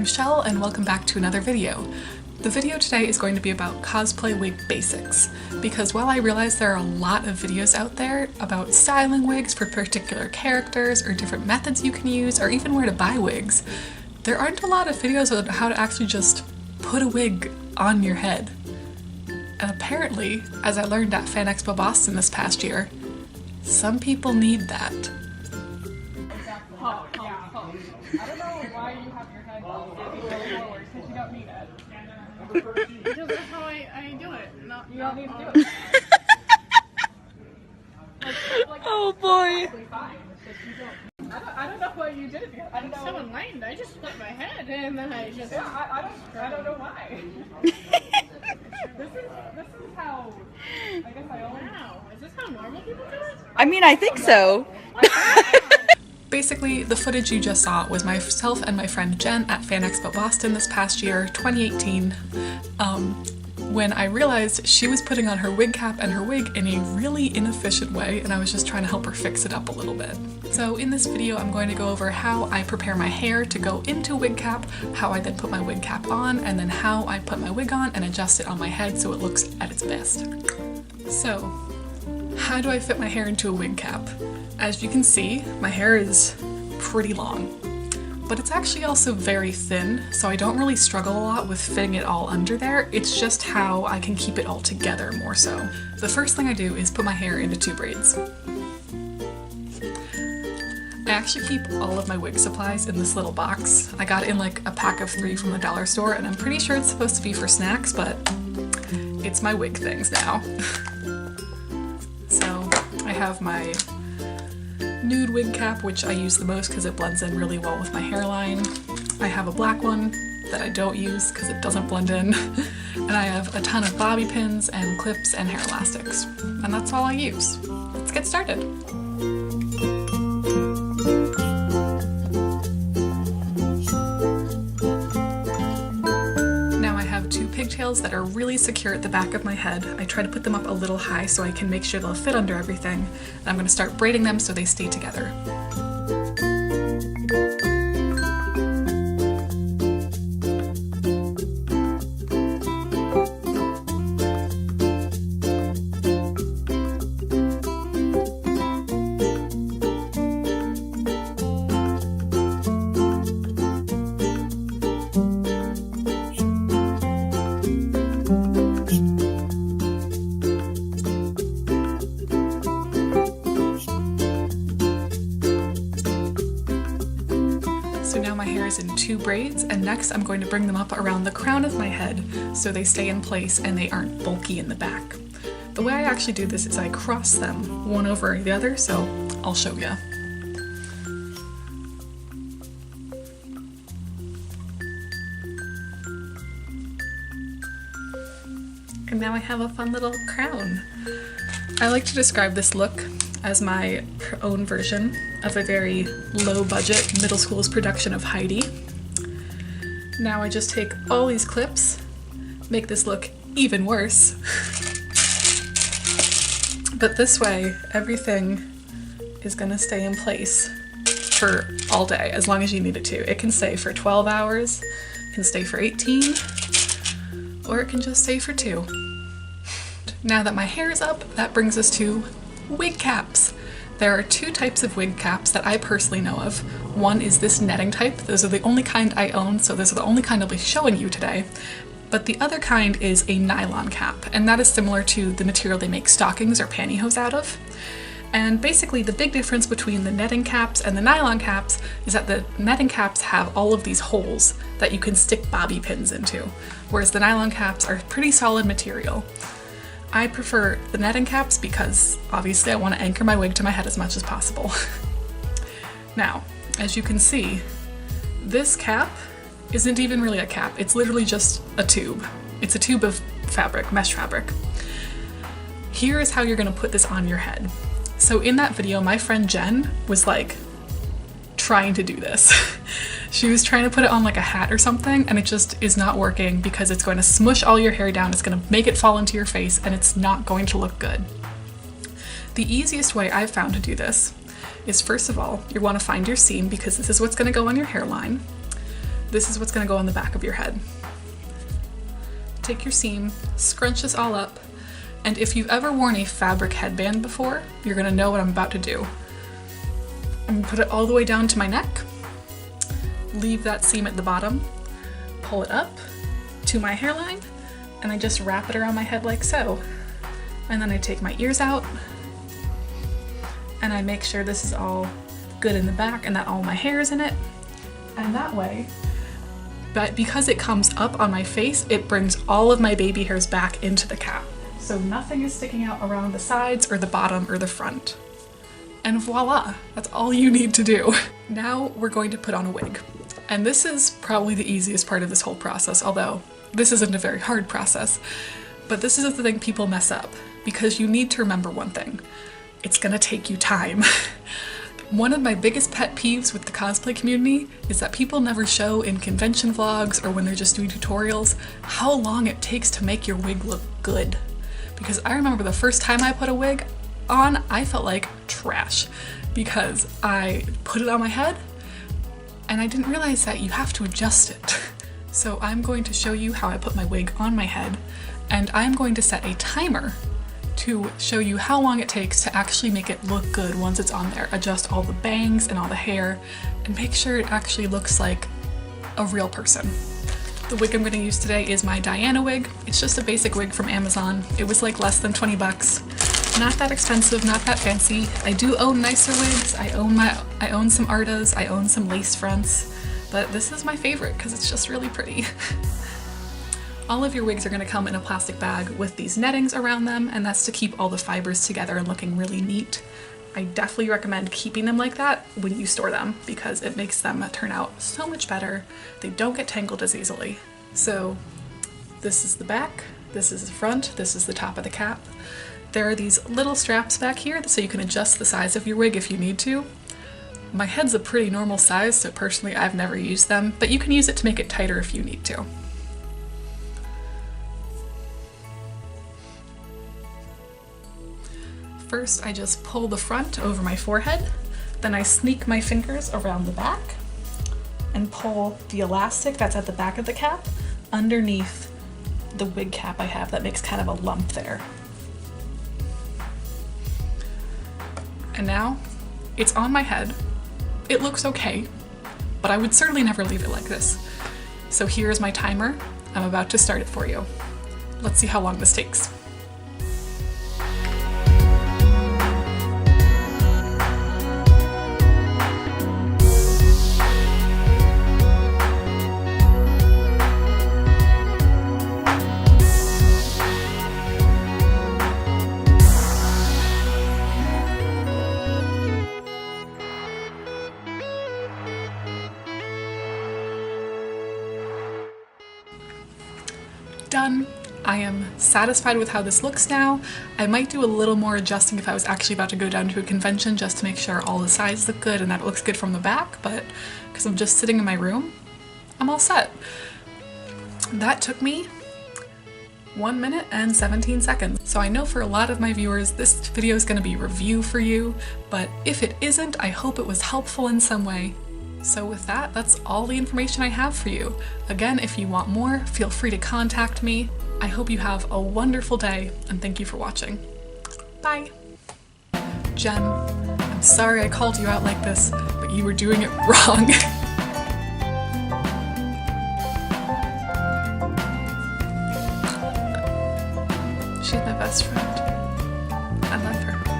I'm Shell and welcome back to another video. The video today is going to be about cosplay wig basics, because while I realize there are a lot of videos out there about styling wigs for particular characters or different methods you can use or even where to buy wigs, there aren't a lot of videos on how to actually just put a wig on your head. And apparently, as I learned at Fan Expo Boston this past year, some people need that. I don't know why you have your head forward, because you don't need it. Because that's how I do it. You don't need to do it. Oh boy. I don't know what you did here. I'm so enlightened. I just split my head and then I just... Yeah, I don't know why. This is how... I guess I only... Wow. Is this how normal people do it? I mean, I think so. Basically, the footage you just saw was myself and my friend Jen at Fan Expo Boston this past year, 2018, when I realized she was putting on her wig cap and her wig in a really inefficient way, and I was just trying to help her fix it up a little bit. So in this video, I'm going to go over how I prepare my hair to go into a wig cap, how I then put my wig cap on, and then how I put my wig on and adjust it on my head so it looks at its best. So, how do I fit my hair into a wig cap? As you can see, my hair is pretty long, but it's actually also very thin, so I don't really struggle a lot with fitting it all under there. It's just how I can keep it all together more so. The first thing I do is put my hair into 2 braids. I actually keep all of my wig supplies in this little box. I got it in like a pack of 3 from the dollar store, and I'm pretty sure it's supposed to be for snacks, but it's my wig things now. So I have my nude wig cap, which I use the most because it blends in really well with my hairline. I have a black one that I don't use because it doesn't blend in. And I have a ton of bobby pins and clips and hair elastics. And that's all I use. Let's get started. Now I have 2 pigtails that are really secure at the back of my head. I try to put them up a little high so I can make sure they'll fit under everything. And I'm going to start braiding them so they stay together. So now my hair is in 2 braids, and next I'm going to bring them up around the crown of my head so they stay in place and they aren't bulky in the back. The way I actually do this is I cross them one over the other, so I'll show you. And now I have a fun little crown. I like to describe this look as my own version of a very low-budget middle school's production of Heidi. Now I just take all these clips, make this look even worse, but this way everything is gonna stay in place for all day, as long as you need it to. It can stay for 12 hours, it can stay for 18, or it can just stay for 2. Now that my hair is up, that brings us to wig caps. There are 2 types of wig caps that I personally know of. One is this netting type. Those are the only kind I own, so those are the only kind I'll be showing you today. But the other kind is a nylon cap, and that is similar to the material they make stockings or pantyhose out of. And basically the big difference between the netting caps and the nylon caps is that the netting caps have all of these holes that you can stick bobby pins into, whereas the nylon caps are pretty solid material. I prefer the netting caps because obviously I want to anchor my wig to my head as much as possible. Now, as you can see, this cap isn't even really a cap, it's literally just a tube. It's a tube of fabric, mesh fabric. Here is how you're going to put this on your head. So in that video, my friend Jen was like trying to do this. She was trying to put it on like a hat or something, and it just is not working because it's going to smush all your hair down, it's going to make it fall into your face, and it's not going to look good. The easiest way I've found to do this is, first of all, you want to find your seam because this is what's going to go on your hairline. this is what's gonna go on the back of your head. Take your seam, scrunch this all up, and if you've ever worn a fabric headband before, you're gonna know what I'm about to do. I'm gonna put it all the way down to my neck, leave that seam at the bottom, pull it up to my hairline, and I just wrap it around my head like so. And then I take my ears out, and I make sure this is all good in the back and that all my hair is in it. And that way, but because it comes up on my face, it brings all of my baby hairs back into the cap. So nothing is sticking out around the sides or the bottom or the front. And voila, that's all you need to do. Now we're going to put on a wig. And this is probably the easiest part of this whole process, although this isn't a very hard process. But this is the thing people mess up, because you need to remember one thing. It's gonna take you time. One of my biggest pet peeves with the cosplay community is that people never show in convention vlogs or when they're just doing tutorials how long it takes to make your wig look good. Because I remember the first time I put a wig on, I felt like trash because I put it on my head and I didn't realize that you have to adjust it. So I'm going to show you how I put my wig on my head, and I'm going to set a timer to show you how long it takes to actually make it look good once it's on there. Adjust all the bangs and all the hair and make sure it actually looks like a real person. The wig I'm going to use today is my Diana wig. It's just a basic wig from Amazon. It was like less than 20 bucks. Not that expensive, not that fancy. I do own nicer wigs. I own some Artas, I own some lace fronts, but this is my favorite because it's just really pretty. All of your wigs are going to come in a plastic bag with these nettings around them, and that's to keep all the fibers together and looking really neat. I definitely recommend keeping them like that when you store them because it makes them turn out so much better. They don't get tangled as easily. So this is the back, this is the front, this is the top of the cap. There are these little straps back here so you can adjust the size of your wig if you need to. My head's a pretty normal size, so personally I've never used them, but you can use it to make it tighter if you need to. First, I just pull the front over my forehead, then I sneak my fingers around the back and pull the elastic that's at the back of the cap underneath the wig cap I have that makes kind of a lump there. And now it's on my head. It looks okay, but I would certainly never leave it like this. So here's my timer. I'm about to start it for you. Let's see how long this takes. Done. I am satisfied with how this looks now. I might do a little more adjusting if I was actually about to go down to a convention just to make sure all the sides look good and that it looks good from the back, but because I'm just sitting in my room, I'm all set. That took me 1 minute and 17 seconds. So I know for a lot of my viewers this video is going to be review for you, but if it isn't, I hope it was helpful in some way. So with that, that's all the information I have for you. Again, if you want more, feel free to contact me. I hope you have a wonderful day, and thank you for watching. Bye! Jen, I'm sorry I called you out like this, but you were doing it wrong. She's my best friend. I love her.